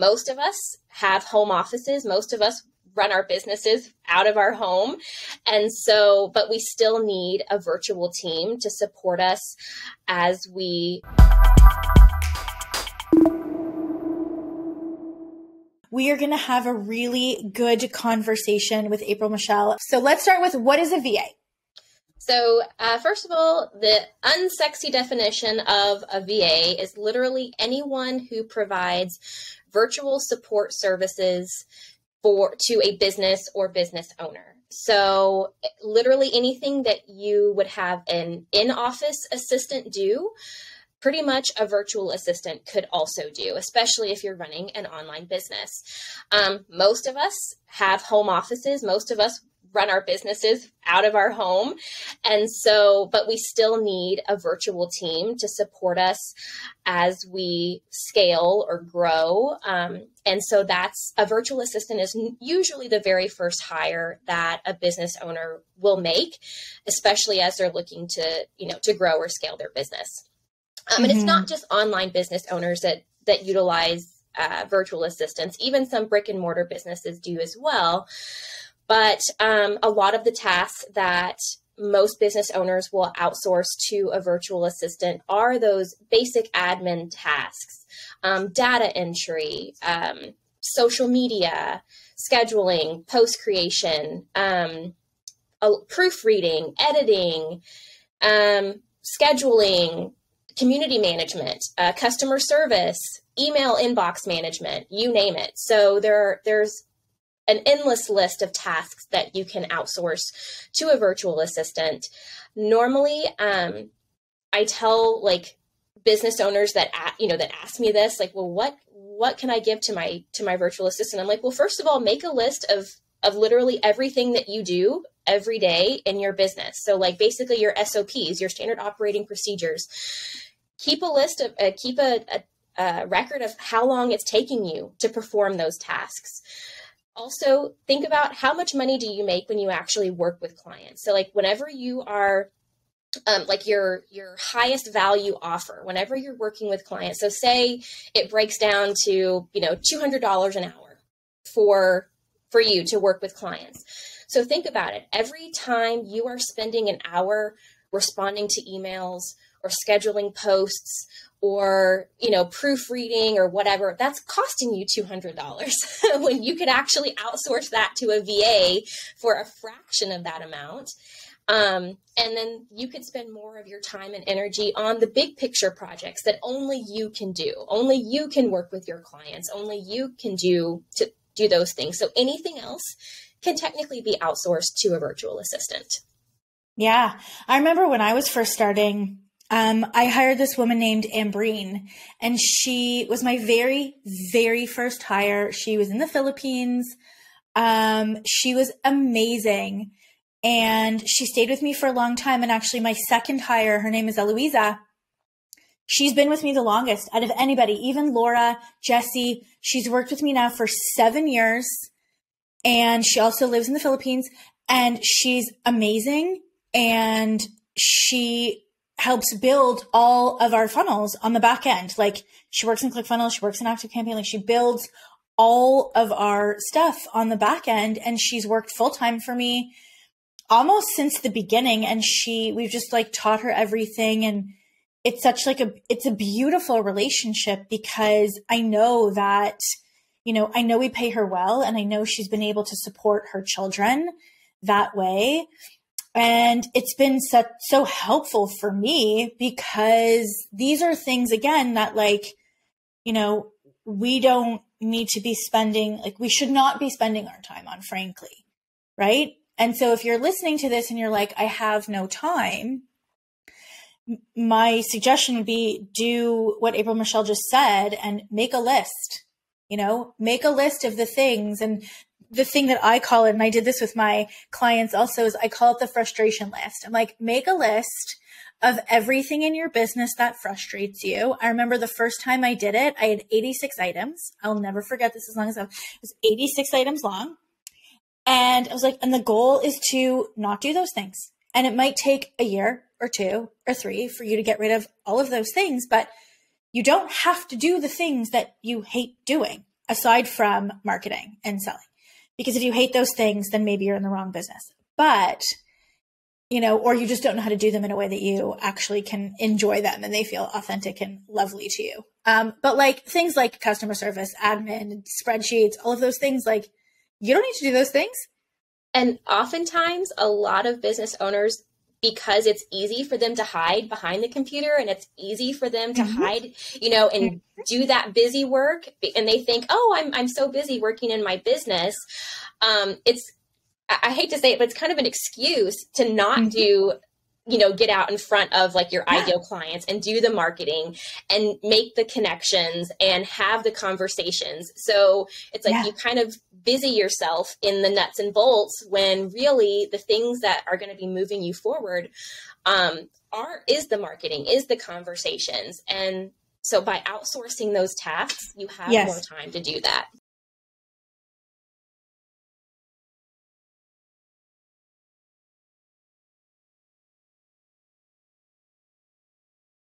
most of us have home offices. Most of us run our businesses out of our home. And so, but we still need a virtual team to support us as we are going to have a really good conversation with April Michelle. So let's start with, what is a VA? So first of all, the unsexy definition of a VA is literally anyone who provides virtual support services to a business or business owner. So literally anything that you would have an in-office assistant do, pretty much a virtual assistant could also do, especially if you're running an online business. Most of us have home offices. Most of us run our businesses out of our home. And so, but we still need a virtual team to support us as we scale or grow. And so that's a virtual assistant is usually the very first hire that a business owner will make, especially as they're looking to grow or scale their business. And it's not just online business owners that utilize virtual assistants. Even some brick and mortar businesses do as well. But a lot of the tasks that most business owners will outsource to a virtual assistant are those basic admin tasks, data entry, social media, scheduling, post creation, proofreading, editing, scheduling, community management, customer service, email inbox management, you name it. So there's an endless list of tasks that you can outsource to a virtual assistant. Normally, I tell business owners that ask me this, well, what can I give to my virtual assistant? I'm like, well, first of all, make a list of literally everything that you do every day in your business. So basically your SOPs, your standard operating procedures. Keep a list of keep a record of how long it's taking you to perform those tasks. Also, think about how much money do you make when you actually work with clients. So whenever you are your highest value offer, whenever you're working with clients. So say it breaks down to, $200 an hour for you to work with clients. So think about it. Every time you are spending an hour responding to emails or scheduling posts or, proofreading or whatever, that's costing you $200 when you could actually outsource that to a VA for a fraction of that amount. And then you could spend more of your time and energy on the big picture projects that only you can do. Only you can work with your clients. Only you can do those things. So anything else can technically be outsourced to a virtual assistant. Yeah. I remember when I was first starting, I hired this woman named Ambreen, and she was my very, very first hire. She was in the Philippines. She was amazing, and she stayed with me for a long time. And actually my second hire, her name is Eloisa. She's been with me the longest out of anybody, even Laura, Jessie. She's worked with me now for 7 years, and she also lives in the Philippines, and she's amazing. And she helps build all of our funnels on the back end. She works in ClickFunnels, she works in ActiveCampaign, she builds all of our stuff on the back end. And she's worked full time for me almost since the beginning. And we've just taught her everything. And it's such it's a beautiful relationship, because I know that, I know we pay her well, and I know she's been able to support her children that way. And it's been so helpful for me, because these are things, again, that we don't need to be spending, we should not be spending our time on, frankly. Right. And so if you're listening to this and you're like, I have no time, my suggestion would be do what April Michelle just said and make a list, make a list of the things. And the thing that I call it, and I did this with my clients also, is I call it the frustration list. I'm like, make a list of everything in your business that frustrates you. I remember the first time I did it, I had 86 items. I'll never forget this as long as it was 86 items long. And I was like, and the goal is to not do those things. And it might take a year or 2 or 3 for you to get rid of all of those things, but you don't have to do the things that you hate doing. aside from marketing and selling. Because if you hate those things, then maybe you're in the wrong business. But, or you just don't know how to do them in a way that you actually can enjoy them and they feel authentic and lovely to you. But like things like customer service, admin, spreadsheets, all of those things, like you don't need to do those things. And oftentimes a lot of business owners, because it's easy for them to hide behind the computer and it's easy for them to hide, and do that busy work. And they think, oh, I'm so busy working in my business. I hate to say it, but it's kind of an excuse to not do, get out in front of like your ideal clients and do the marketing and make the connections and have the conversations. So it's like you kind of busy yourself in the nuts and bolts when really the things that are going to be moving you forward is the marketing, is the conversations. And so by outsourcing those tasks, you have more time to do that.